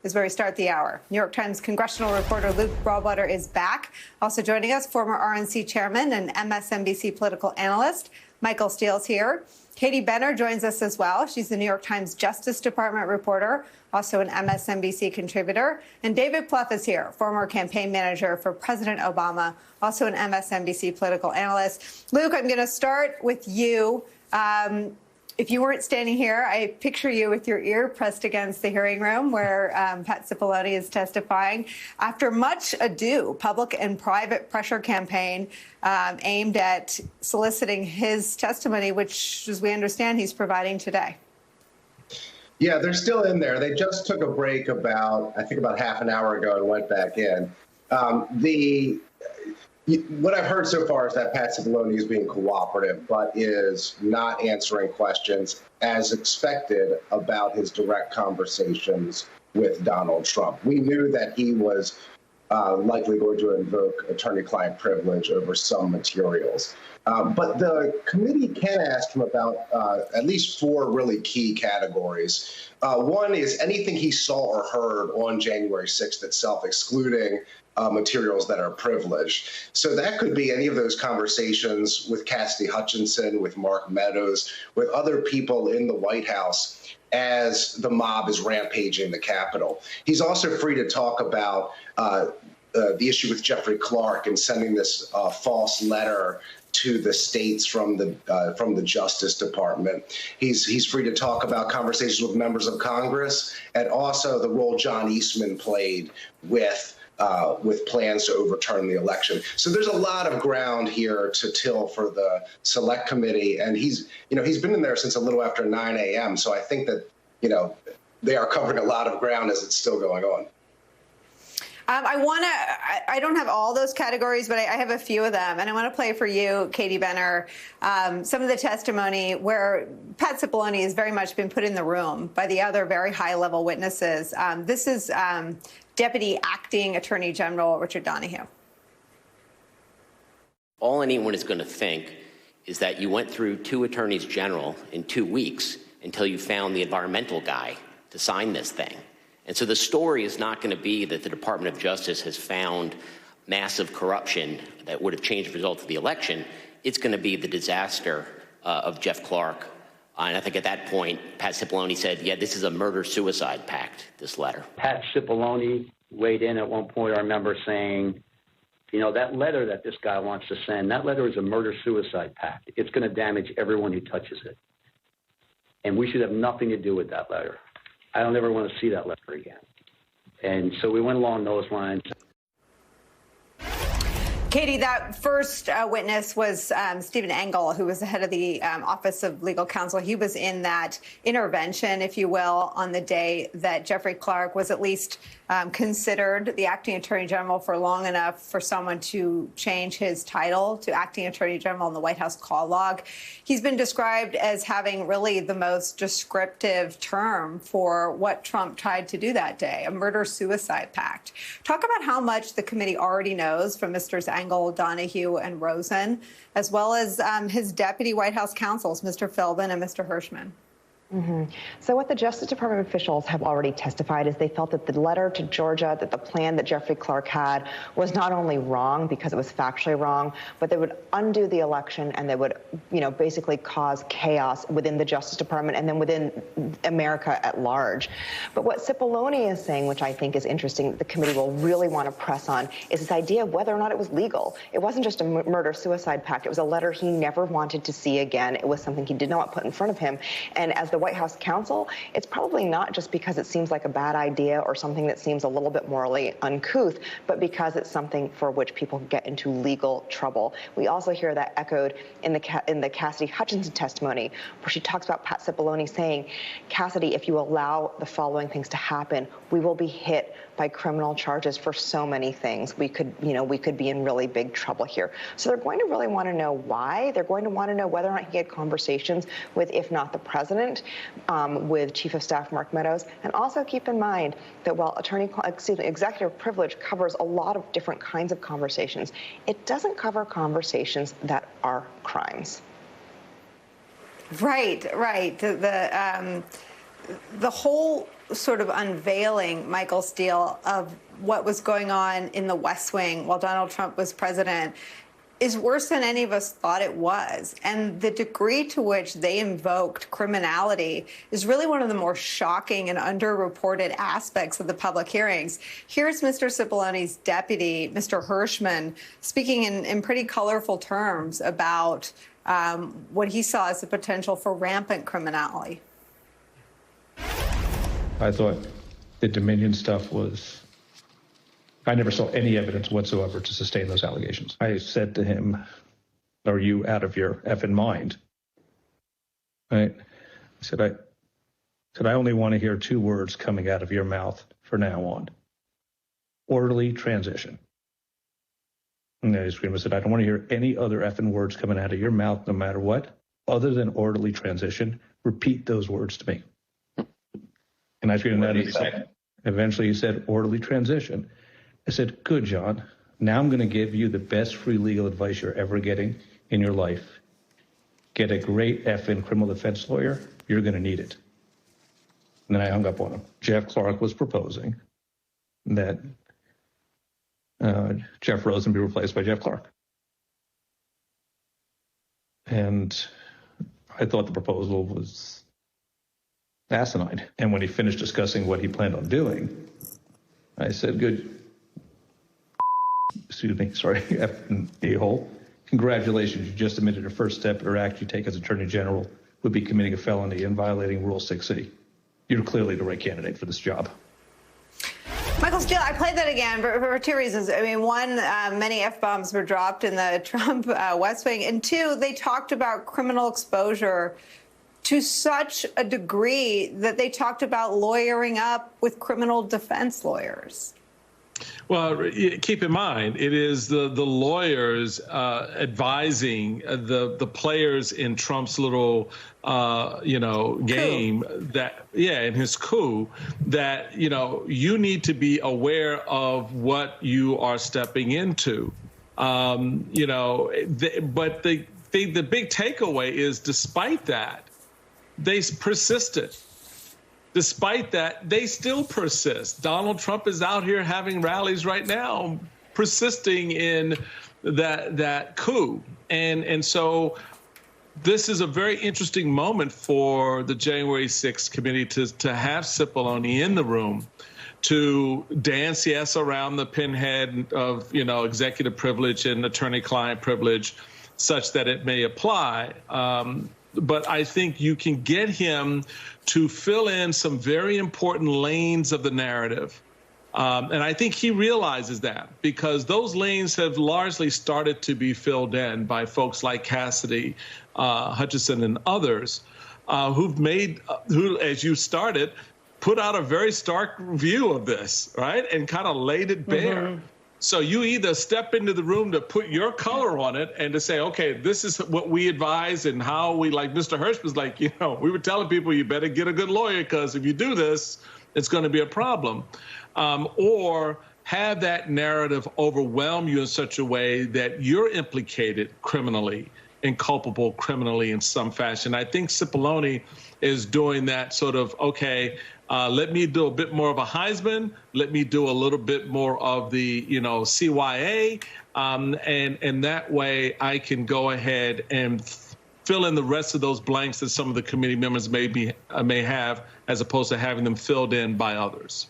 Is where we start the hour. New York Times congressional reporter Luke Broadwater is back. Also joining us, former RNC chairman and MSNBC political analyst Michael Steele's here. Katie Benner joins us as well. She's the New York Times Justice Department reporter, also an MSNBC contributor. And David Plouffe is here, former campaign manager for President Obama, also an MSNBC political analyst. Luke, I'm going to start with you. If you weren't standing here, I picture you with your ear pressed against the hearing room where Pat Cipollone is testifying. After much ado, public and private pressure campaign aimed at soliciting his testimony, which, as we understand, he's providing today. Yeah, they're still in there. They just took a break about half an hour ago and went back in. What I've heard so far is that Pat Cipollone is being cooperative, but is not answering questions as expected about his direct conversations with Donald Trump. We knew that he was likely going to invoke attorney-client privilege over some materials. But the committee can ask him about at least four really key categories. One is anything he saw or heard on January 6th itself, excluding materials that are privileged. So that could be any of those conversations with Cassidy Hutchinson, with Mark Meadows, with other people in the White House as the mob is rampaging the Capitol. He's also free to talk about the issue with Jeffrey Clark and sending this false letter to the states from the Justice Department. He's free to talk about conversations with members of Congress and also the role John Eastman played with plans to overturn the election. So there's a lot of ground here to till for the Select Committee, and he's been in there since a little after 9 a.m. So I think that they are covering a lot of ground as it's still going on. I don't have all those categories, but I have a few of them. And I want to play for you, Katie Benner, some of the testimony where Pat Cipollone has very much been put in the room by the other very high-level witnesses. This is Deputy Acting Attorney General Richard Donoghue. All anyone is going to think is that you went through 2 attorneys general in 2 weeks until you found the environmental guy to sign this thing. And so the story is not going to be that the Department of Justice has found massive corruption that would have changed the result of the election. It's going to be the disaster of Jeff Clark. And I think at that point, Pat Cipollone said, yeah, this is a murder-suicide pact, this letter. Pat Cipollone weighed in at one point, I remember saying, that letter that this guy wants to send, that letter is a murder-suicide pact. It's going to damage everyone who touches it. And we should have nothing to do with that letter. I don't ever want to see that letter again. And so we went along those lines. Katie, that first witness was Stephen Engel, who was the head of the Office of Legal Counsel. He was in that intervention, if you will, on the day that Jeffrey Clark was at least considered the acting attorney general for long enough for someone to change his title to acting attorney general in the White House call log. He's been described as having really the most descriptive term for what Trump tried to do that day, a murder-suicide pact. Talk about how much the committee already knows from Mr. Engel, Donoghue, and Rosen, as well as his deputy White House counsels, Mr. Philbin and Mr. Hirschman. So what the Justice Department officials have already testified is they felt that the letter to Georgia, that the plan that Jeffrey Clark had was not only wrong because it was factually wrong, but they would undo the election and they would, basically cause chaos within the Justice Department and then within America at large. But what Cipollone is saying, which I think is interesting, the committee will really want to press on, is this idea of whether or not it was legal. It wasn't just a murder-suicide pact. It was a letter he never wanted to see again. It was something he did not want put in front of him. And as the White House counsel, it's probably not just because it seems like a bad idea or something that seems a little bit morally uncouth, but because it's something for which people get into legal trouble. We also hear that echoed in the Cassidy Hutchinson testimony, where she talks about Pat Cipollone saying, Cassidy, if you allow the following things to happen, we will be hit by criminal charges for so many things. We could be in really big trouble here. So they're going to really want to know why. They're going to want to know whether or not he had conversations with, if not the president, with Chief of Staff Mark Meadows. And also keep in mind that while executive privilege covers a lot of different kinds of conversations, it doesn't cover conversations that are crimes. Right. The whole sort of unveiling, Michael Steele, of what was going on in the West Wing while Donald Trump was president is worse than any of us thought it was. And the degree to which they invoked criminality is really one of the more shocking and underreported aspects of the public hearings. Here's Mr. Cipollone's deputy, Mr. Hirschman, speaking in pretty colorful terms about what he saw as the potential for rampant criminality. I thought the Dominion stuff was, I never saw any evidence whatsoever to sustain those allegations. I said to him, are you out of your effing mind? Right? I said, I only want to hear two words coming out of your mouth from now on. Orderly transition. And then he screamed, I said, I don't want to hear any other effing words coming out of your mouth, no matter what, other than orderly transition. Repeat those words to me. And I screamed at him. Eventually he said, orderly transition. I said, good, John. Now I'm going to give you the best free legal advice you're ever getting in your life. Get a great effing criminal defense lawyer. You're going to need it. And then I hung up on him. Jeff Clark was proposing that Jeff Rosen be replaced by Jeff Clark. And I thought the proposal was asinine. And when he finished discussing what he planned on doing, I said, good. Excuse me, sorry, a-hole. Congratulations, you just admitted a first step or act you take as Attorney General would be committing a felony and violating Rule 6C. You're clearly the right candidate for this job. Michael Steele, I played that again for two reasons. I mean, one, many F-bombs were dropped in the Trump West Wing. And two, they talked about criminal exposure to such a degree that they talked about lawyering up with criminal defense lawyers. Well, keep in mind, it is the lawyers advising the players in Trump's little, game that, in his coup, that, you need to be aware of what you are stepping into. But the big takeaway is, despite that, they persisted. Despite that, they still persist. Donald Trump is out here having rallies right now, persisting in that coup. And so this is a very interesting moment for the January 6th committee to have Cipollone in the room, to dance, yes, around the pinhead of, executive privilege and attorney-client privilege such that it may apply. But I think you can get him to fill in some very important lanes of the narrative. And I think he realizes that, because those lanes have largely started to be filled in by folks like Cassidy, Hutchison, and others who, as you started, put out a very stark view of this, right, and kind of laid it bare. Mm-hmm. So you either step into the room to put your color on it and to say, okay, this is what we advise and how we, like Mr. Hirsch was like, we were telling people you better get a good lawyer, because if you do this, it's going to be a problem. Or have that narrative overwhelm you in such a way that you're implicated criminally and culpable criminally in some fashion. I think Cipollone is doing that sort of, okay, let me do a bit more of a Heisman. Let me do a little bit more of the, CYA. And that way I can go ahead and fill in the rest of those blanks that some of the committee members may have, as opposed to having them filled in by others.